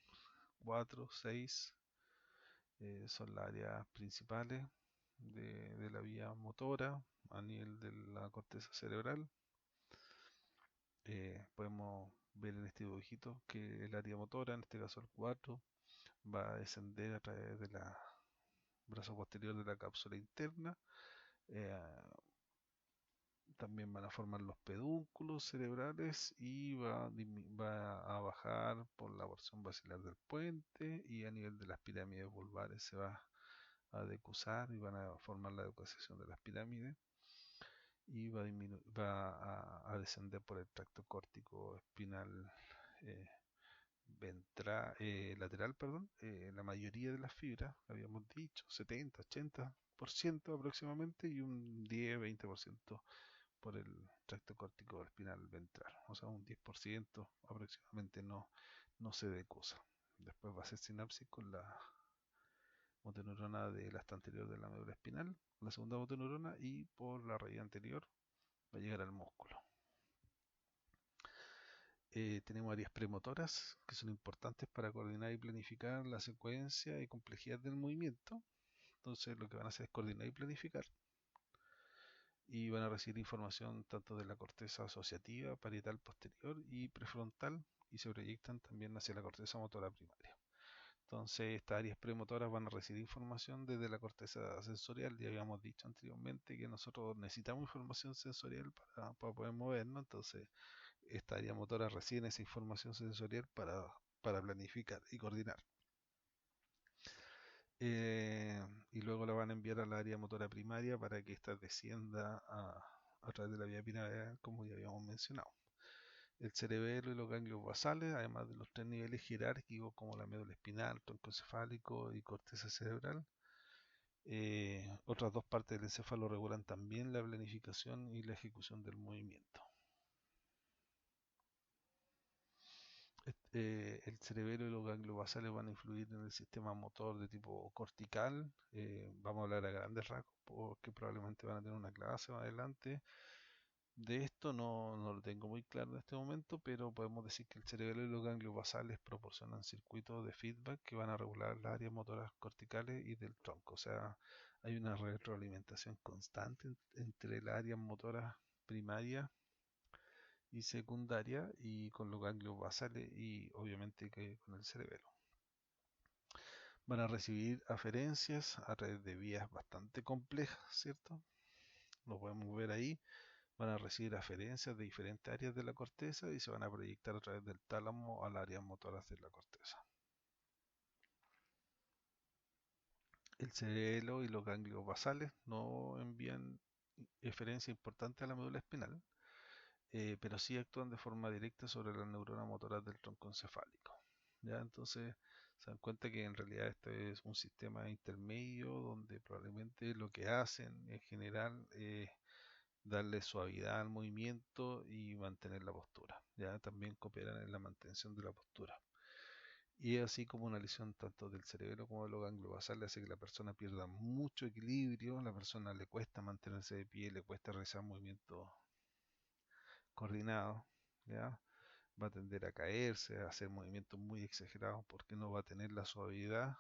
4, 6, son las áreas principales de la vía motora a nivel de la corteza cerebral. Podemos ver en este dibujito que el área motora, en este caso el 4, va a descender a través del brazo posterior de la cápsula interna. Eh, También van a formar los pedúnculos cerebrales y va a bajar por la porción basilar del puente y a nivel de las pirámides vulvares se va a decusar y van a formar la decusación de las pirámides y va a descender por el tracto córtico espinal eh, lateral, perdón, la mayoría de las fibras, habíamos dicho, 70-80% aproximadamente, y un 10-20% por el tracto córtico espinal ventral, o sea, un 10% aproximadamente no se decusa. Después va a hacer sinapsis con la motoneurona del asta anterior de la médula espinal, la segunda motoneurona, y por la raíz anterior va a llegar al músculo. Tenemos áreas premotoras que son importantes para coordinar y planificar la secuencia y complejidad del movimiento. Entonces lo que van a hacer es coordinar y planificar y van a recibir información tanto de la corteza asociativa, parietal posterior y prefrontal y se proyectan también hacia la corteza motora primaria. Entonces estas áreas premotoras van a recibir información desde la corteza sensorial. Ya habíamos dicho anteriormente que nosotros necesitamos información sensorial para poder movernos. Entonces esta área motora recibe esa información sensorial para planificar y coordinar. Y luego la van a enviar a la área motora primaria para que ésta descienda a través de la vía piramidal, como ya habíamos mencionado. El cerebelo y los ganglios basales, además de los tres niveles jerárquicos como la médula espinal, tronco encefálico y corteza cerebral. Otras dos partes del encéfalo regulan también la planificación y la ejecución del movimiento. El cerebelo y los ganglios basales van a influir en el sistema motor de tipo cortical. Vamos a hablar a grandes rasgos porque probablemente van a tener una clase más adelante. De esto no lo tengo muy claro en este momento, pero podemos decir que el cerebelo y los ganglios basales proporcionan circuitos de feedback que van a regular las áreas motoras corticales y del tronco. O sea, hay una retroalimentación constante entre las áreas motoras primarias y secundaria y con los ganglios basales y obviamente que con el cerebelo. Van a recibir aferencias a través de vías bastante complejas, ¿cierto? Lo podemos ver ahí. Van a recibir aferencias de diferentes áreas de la corteza y se van a proyectar a través del tálamo a las áreas motoras de la corteza. El cerebelo y los ganglios basales no envían eferencia importante a la médula espinal, pero sí actúan de forma directa sobre las neuronas motoras del tronco encefálico. ¿Ya? Entonces Se dan cuenta que en realidad esto es un sistema intermedio donde probablemente lo que hacen en general es darle suavidad al movimiento y mantener la postura. Ya también cooperan en la mantención de la postura. Y es así como una lesión tanto del cerebro como de los ganglios basales hace que la persona pierda mucho equilibrio, la persona le cuesta mantenerse de pie, le cuesta realizar movimientos coordinados, ¿ya? Va a tender a caerse, a hacer movimientos muy exagerados porque no va a tener la suavidad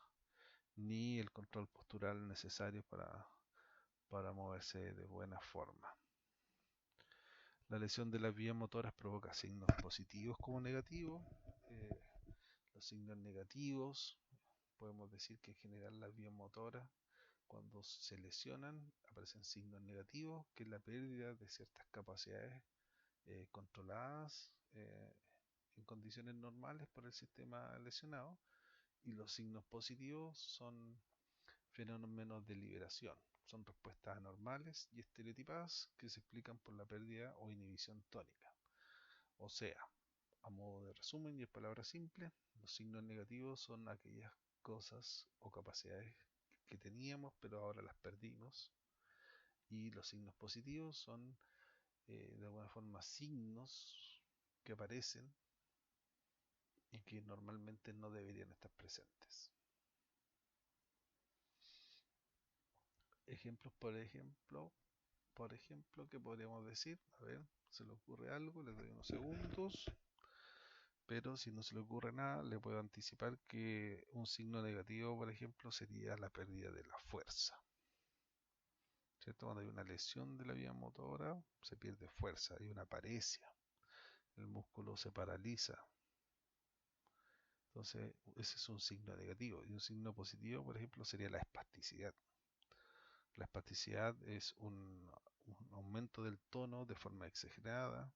ni el control postural necesario para moverse de buena forma. La lesión de las vías motoras provoca signos positivos como negativos. Eh, los signos negativos, podemos decir que en general las vías motoras, cuando se lesionan, aparecen signos negativos, que es la pérdida de ciertas capacidades controladas en condiciones normales por el sistema lesionado, y los signos positivos son fenómenos de liberación, son respuestas anormales y estereotipadas que se explican por la pérdida o inhibición tónica. O sea, a modo de resumen y en palabras simples, los signos negativos son aquellas cosas o capacidades que teníamos pero ahora las perdimos, y los signos positivos son de alguna forma signos que aparecen y que normalmente no deberían estar presentes. Ejemplos, por ejemplo, ¿qué podríamos decir? A ver, ¿se le ocurre algo? Les doy unos segundos. Pero si no se le ocurre nada, le puedo anticipar que un signo negativo, por ejemplo, sería la pérdida de la fuerza. ¿Cierto? Cuando hay una lesión de la vía motora, se pierde fuerza, hay una paresia, el músculo se paraliza. Entonces, ese es un signo negativo. Y un signo positivo, por ejemplo, sería la espasticidad. La espasticidad es un aumento del tono de forma exagerada.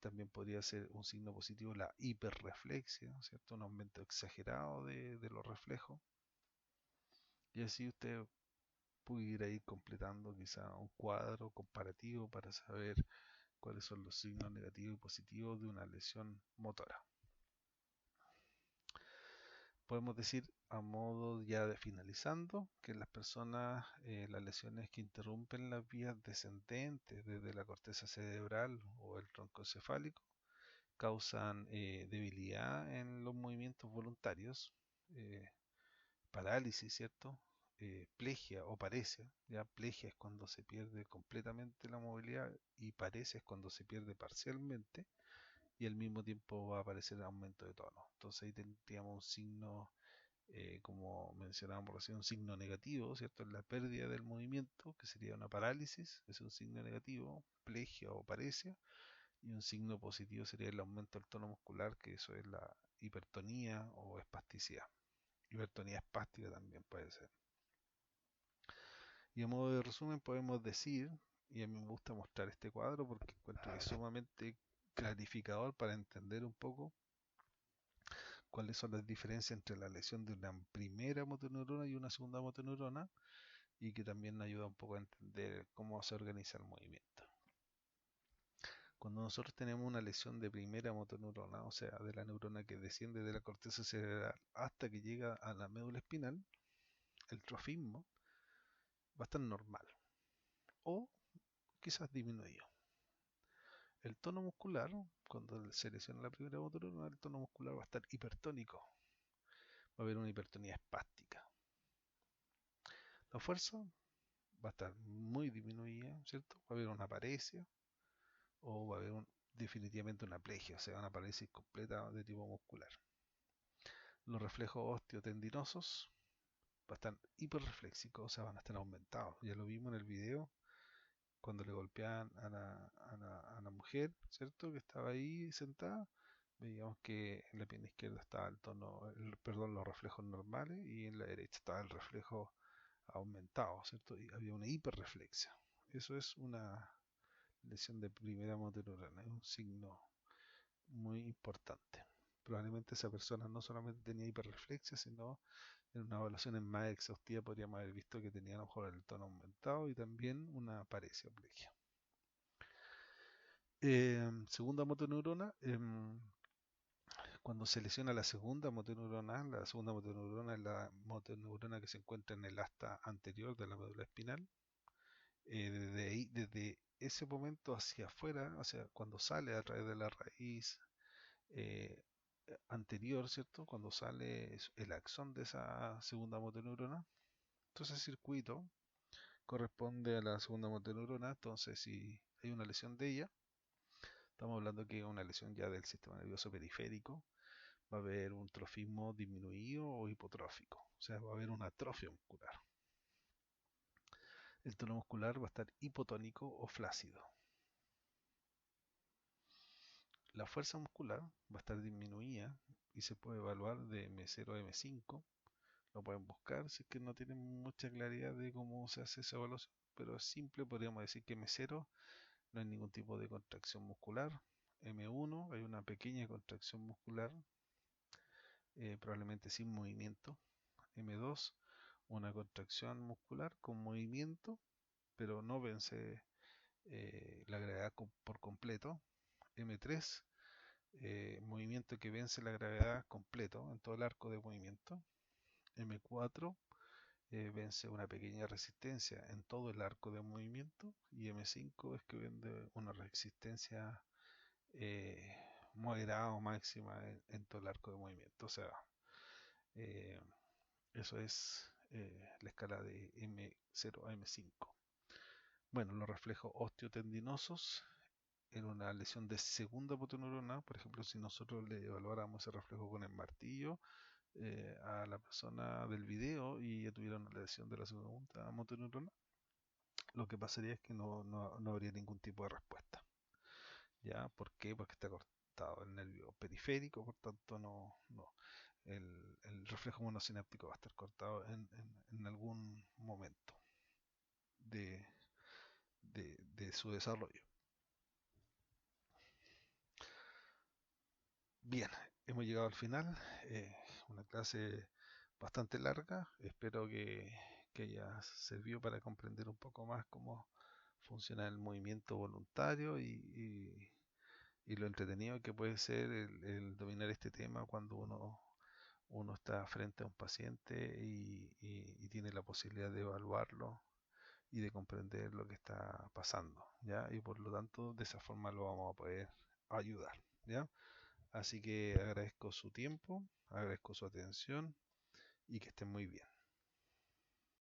También podría ser un signo positivo la hiperreflexia, ¿cierto? Un aumento exagerado de los reflejos. Y así usted pudiera ir completando quizá un cuadro comparativo para saber cuáles son los signos negativos y positivos de una lesión motora. Podemos decir, a modo ya de finalizando, que las personas, las lesiones que interrumpen las vías descendentes desde la corteza cerebral o el tronco encefálico causan debilidad en los movimientos voluntarios, eh, parálisis, ¿cierto? Plegia o paresia. Ya plegia es cuando se pierde completamente la movilidad y paresia es cuando se pierde parcialmente, y al mismo tiempo va a aparecer aumento de tono. Entonces ahí tendríamos un signo, como mencionábamos recién, un signo negativo, ¿cierto? En la pérdida del movimiento, que sería una parálisis, es un signo negativo, plegia o paresia, y un signo positivo sería el aumento del tono muscular, que eso es la hipertonía o espasticidad. Hipertonía espástica también puede ser. Y a modo de resumen podemos decir, y a mí me gusta mostrar este cuadro porque encuentro que es sumamente clarificador para entender un poco cuáles son las diferencias entre la lesión de una primera motoneurona y una segunda motoneurona, y que también ayuda un poco a entender cómo se organiza el movimiento. Cuando nosotros tenemos una lesión de primera motoneurona, o sea, de la neurona que desciende de la corteza cerebral hasta que llega a la médula espinal, el trofismo va a estar normal o quizás disminuido. El tono muscular, cuando se lesiona la primera motoneurona, el tono muscular va a estar hipertónico, va a haber una hipertonía espástica. La fuerza va a estar muy disminuida, ¿cierto? Va a haber una paresia o va a haber definitivamente una plegia, o sea, una parálisis completa de tipo muscular. Los reflejos osteotendinosos va a estar hiperreflexivos, o sea, van a estar aumentados. Ya lo vimos en el video cuando le golpeaban a la mujer, ¿cierto? Que estaba ahí sentada. Veíamos que en la pierna izquierda estaba el tono, perdón, los reflejos normales, y en la derecha estaba el reflejo aumentado, ¿cierto? Y había una hiperreflexia. Eso es una lesión de primera motoneurona, es un signo muy importante. Probablemente esa persona no solamente tenía hiperreflexia, sino en una evaluación más exhaustiva podríamos haber visto que tenía a lo mejor el tono aumentado y también una paresia plegia. Segunda motoneurona, Cuando se lesiona la segunda motoneurona es la motoneurona que se encuentra en el asta anterior de la médula espinal. Desde ahí, desde ese momento hacia afuera, o sea, cuando sale a través de la raíz eh, anterior, ¿cierto? Cuando sale el axón de esa segunda motoneurona, entonces ese circuito corresponde a la segunda motoneurona. Entonces, si hay una lesión de ella, estamos hablando que es una lesión ya del sistema nervioso periférico, va a haber un trofismo disminuido o hipotrófico, o sea, va a haber una atrofia muscular. El tono muscular va a estar hipotónico o flácido. La fuerza muscular va a estar disminuida y se puede evaluar de M0 a M5. Lo pueden buscar si es que no tienen mucha claridad de cómo se hace esa evaluación, pero es simple. Podríamos decir que M0 no hay ningún tipo de contracción muscular. M1 hay una pequeña contracción muscular, probablemente sin movimiento. M2 una contracción muscular con movimiento, pero no vence la gravedad por completo. M3 movimiento que vence la gravedad completo en todo el arco de movimiento. M4 vence una pequeña resistencia en todo el arco de movimiento. Y M5 es que vende una resistencia eh, moderada o máxima en todo el arco de movimiento. O sea, eh, eso es la escala de M0 a M5. Bueno, los reflejos osteotendinosos en una lesión de segunda motoneurona, por ejemplo, si nosotros le evaluáramos ese reflejo con el martillo a la persona del video y ya tuviera una lesión de la segunda motoneurona, lo que pasaría es que no habría ningún tipo de respuesta. ¿Ya? ¿Por qué? Porque está cortado el nervio periférico, por tanto el reflejo monosináptico va a estar cortado en algún momento de, de su desarrollo. Bien, hemos llegado al final. Una clase bastante larga. Espero que haya servido para comprender un poco más cómo funciona el movimiento voluntario y lo entretenido que puede ser el dominar este tema cuando uno está frente a un paciente y tiene la posibilidad de evaluarlo y de comprender lo que está pasando, ¿ya? Y por lo tanto, de esa forma lo vamos a poder ayudar, ¿ya? Así que agradezco su tiempo, agradezco su atención y que estén muy bien.